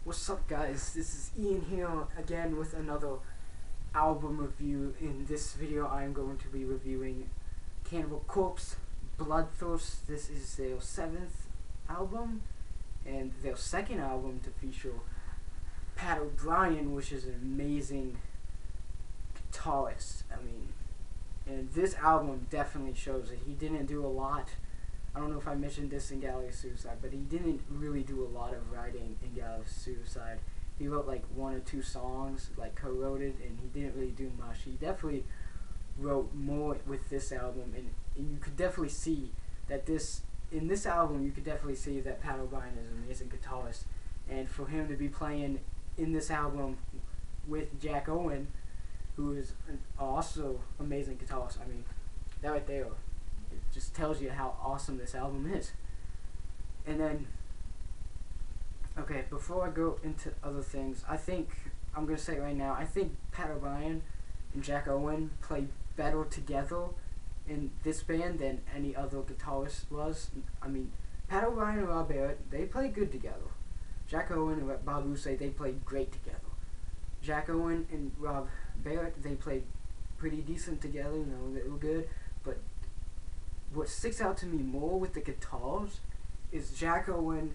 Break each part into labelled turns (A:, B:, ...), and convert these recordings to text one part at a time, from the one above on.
A: What's up, guys? This is Ian here again with another album review. In this video I am going to be reviewing Cannibal Corpse-Bloodthirst. This is their 7th album and their 2nd album to feature Pat O'Brien, which is an amazing guitarist. And this album definitely shows that he didn't do a lot. I don't know if I mentioned this in Gallery of Suicide, but he didn't really do a lot of writing in Gallery of Suicide. He wrote like 1 or 2 songs, like co-wrote it, and he didn't really do much. He definitely wrote more with this album, and you could definitely see that in this album, you could definitely see that Pat O'Brien is an amazing guitarist, and for him to be playing in this album with Jack Owen, who is also amazing guitarist. That right there, it just tells you how awesome this album is. And then, okay, before I go into other things, I'm going to say right now, I think Pat O'Brien and Jack Owen play better together in this band than any other guitarist was. Pat O'Brien and Rob Barrett, they play good together. Jack Owen and Bob Rousay, they played great together. Jack Owen and Rob Barrett, they played pretty decent together, they were good, but what sticks out to me more with the guitars is Jack Owen,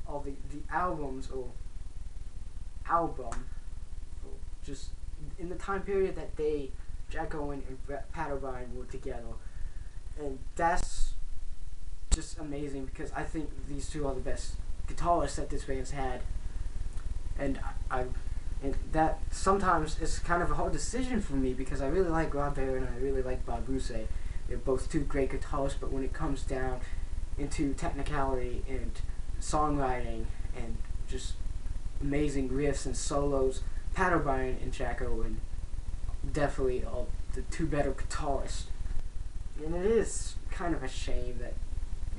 A: all the album, just in the time period that Jack Owen and Pat O'Brien were together, and that's just amazing because I think these two are the best guitarists that this band's had, and that sometimes it's kind of a hard decision for me because I really like Rob Barrett and I really like Bob Rousay. They're both two great guitarists, but when it comes down into technicality and songwriting and just amazing riffs and solos, Pat O'Brien and Jack Owen definitely are the two better guitarists. And it is kind of a shame that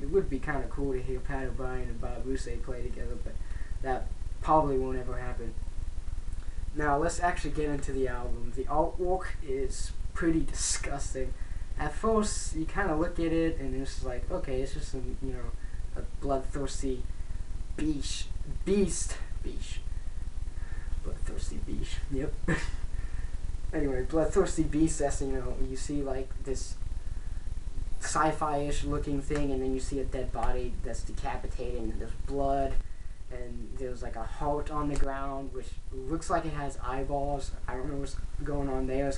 A: it would be kind of cool to hear Pat O'Brien and Bob Rousay play together, but that probably won't ever happen. Now let's actually get into the album. The artwork is pretty disgusting. At first, you kind of look at it and it's like, okay, it's just a bloodthirsty beast. Bloodthirsty beast. Yep. Anyway, bloodthirsty beast. That's you see like this sci-fi-ish looking thing, and then you see a dead body that's decapitated, and there's blood. And there's like a heart on the ground, which looks like it has eyeballs. I don't know what's going on there.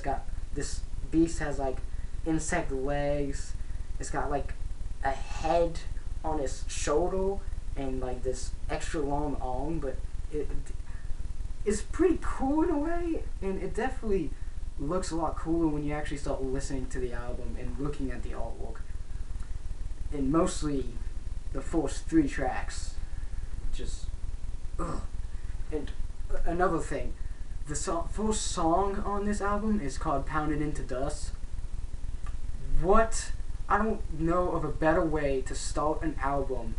A: This beast has like insect legs. It's got like a head on its shoulder and like this extra long arm, but it's pretty cool in a way, and it definitely looks a lot cooler when you actually start listening to the album and looking at the artwork. And mostly the first 3 tracks. Just, ugh. And another thing, the first song on this album is called Pounded Into Dust. I don't know of a better way to start an album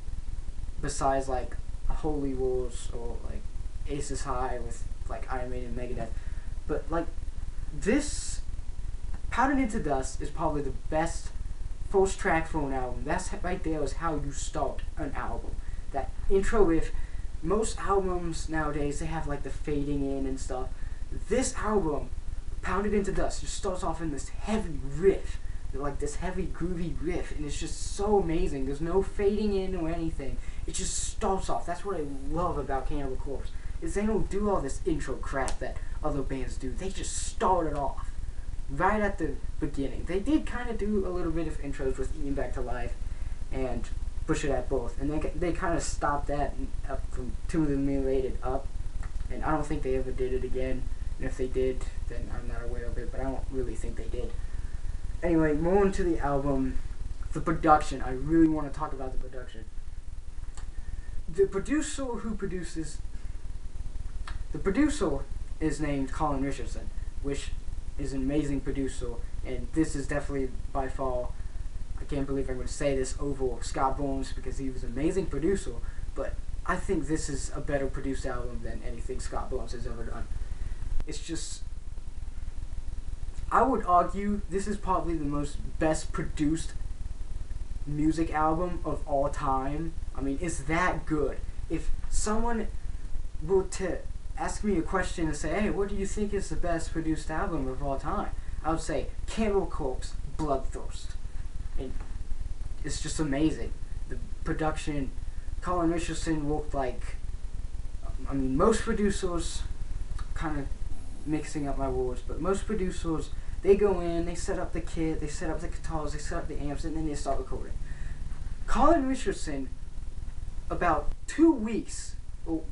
A: besides like Holy Wars or like Aces High with like Iron Maiden and Megadeth. But like this, Pounded Into Dust is probably the best first track for an album. That's right there is how you start an album. That intro riff. Most albums nowadays, they have like the fading in and stuff. This album, Pounded Into Dust, just starts off in this heavy riff, like this heavy groovy riff, and it's just so amazing. There's no fading in or anything. It just starts off. That's what I love about Cannibal Corpse, is they don't do all this intro crap that other bands do. They just start it off right at the beginning. They did kind of do a little bit of intros with Eating Back to Life and Push It at Both, and they kind of stopped that up from Tomb of the Mutilated up, and I don't think they ever did it again, and if they did, then I'm not aware of it, but I don't really think they did. Anyway, more into the album, the production. I really want to talk about the production. The producer is named Colin Richardson, which is an amazing producer, and this is definitely by far, I can't believe I'm going to say this, over Scott Bones because he was an amazing producer, but I think this is a better produced album than anything Scott Bones has ever done. It's just, I would argue this is probably the best produced music album of all time. It's that good. If someone were to ask me a question and say, hey, what do you think is the best produced album of all time? I would say Cannibal Corpse-Bloodthirst. And it's just amazing. The production, Colin Richardson looked like, most producers, kind of mixing up my words, but most producers, they go in, they set up the kit, they set up the guitars, they set up the amps, and then they start recording. Colin Richardson, about 2 weeks, or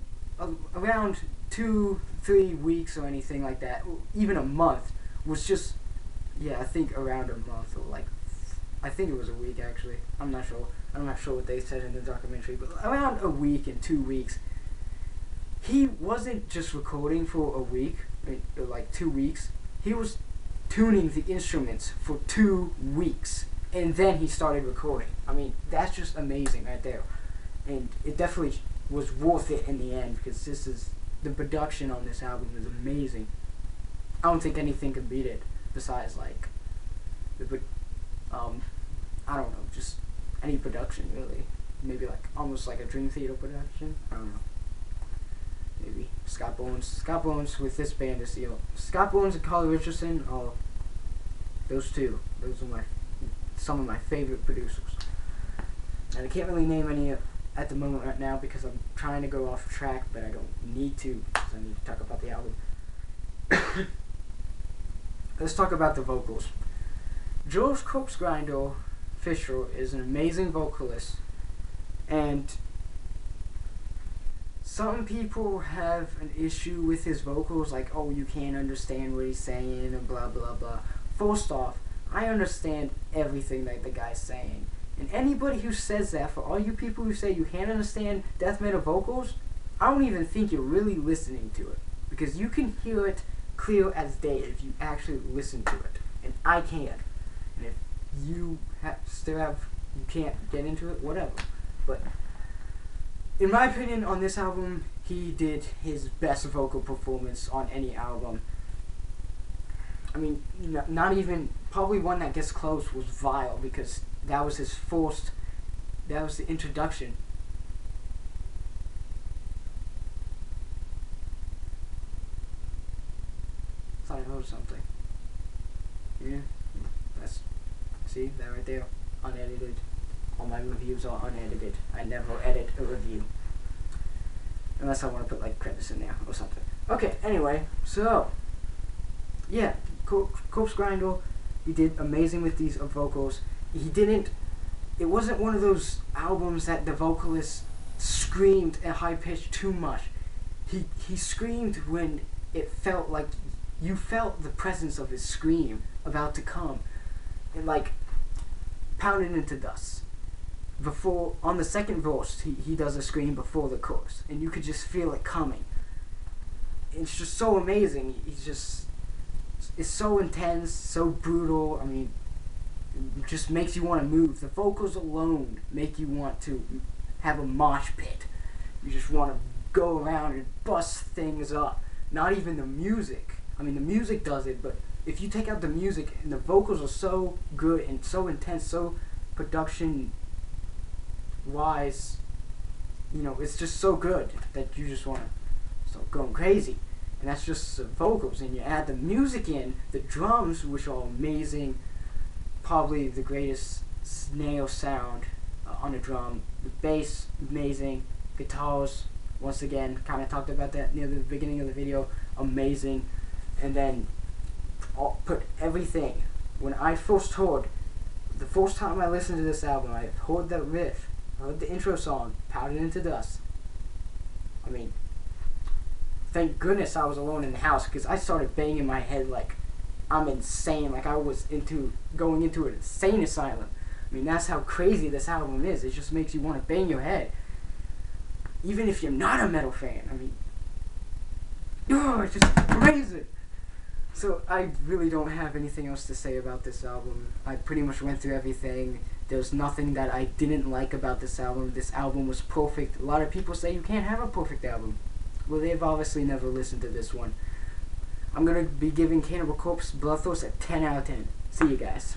A: around 2-3 weeks or anything like that, or even a month, was just, I think around a month, or I think it was a week actually. I'm not sure what they said in the documentary, but around a week and 2 weeks. He wasn't just recording for a week, or 2 weeks. He was tuning the instruments for 2 weeks, and then he started recording. That's just amazing right there. And it definitely was worth it in the end, because the production on this album is amazing. I don't think anything can beat it besides I don't know, just any production really. Maybe almost like a Dream Theater production. I don't know. Maybe Scott Bones with this band is Scott Bones and Colin Richardson. Those two. Those are some of my favorite producers. And I can't really name any at the moment right now because I'm trying to go off track, but I don't need to because I need to talk about the album. Let's talk about the vocals. George Corpse-Grinder Fisher is an amazing vocalist, and some people have an issue with his vocals, like, oh, you can't understand what he's saying, and blah, blah, blah. First off, I understand everything that the guy's saying. And anybody who says that, for all you people who say you can't understand death metal vocals, I don't even think you're really listening to it. Because you can hear it clear as day if you actually listen to it. And I can. And if you you can't get into it, whatever. But in my opinion, on this album, he did his best vocal performance on any album. Not even, probably one that gets close was Vile, because that was the introduction. I thought I heard something. Yeah, see, that right there, unedited. All my reviews are unedited. I never edit a review. Unless I want to put credits in there or something. Okay, anyway, so, yeah, Corpse-Grinder, he did amazing with these vocals. It wasn't one of those albums that the vocalist screamed at high pitch too much. He screamed when it felt like you felt the presence of his scream about to come. And pounded into dust. Before, on the second verse, he does a scream before the chorus, and you could just feel it coming. It's just so amazing. It's so intense, so brutal. It just makes you want to move. The vocals alone make you want to have a mosh pit. You just want to go around and bust things up. Not even the music. The music does it, but if you take out the music, and the vocals are so good and so intense, so production-wise, it's just so good that you just want to start going crazy. And that's just the vocals. And you add the music in, the drums, which are amazing, probably the greatest snail sound on a drum. The bass, amazing. Guitars, once again, kind of talked about that near the beginning of the video, amazing. And then I'll put everything. When I first heard, the first time I listened to this album, I heard the riff, I heard the intro song, Powdered into Dust. Thank goodness I was alone in the house, because I started banging my head like I'm insane, like I was going into an insane asylum. That's how crazy this album is. It just makes you want to bang your head. Even if you're not a metal fan, it's just crazy. So I really don't have anything else to say about this album. I pretty much went through everything. There's nothing that I didn't like about this album. This album was perfect. A lot of people say you can't have a perfect album. Well, they've obviously never listened to this one. I'm going to be giving Cannibal Corpse-Bloodthirst a 10 out of 10. See you guys.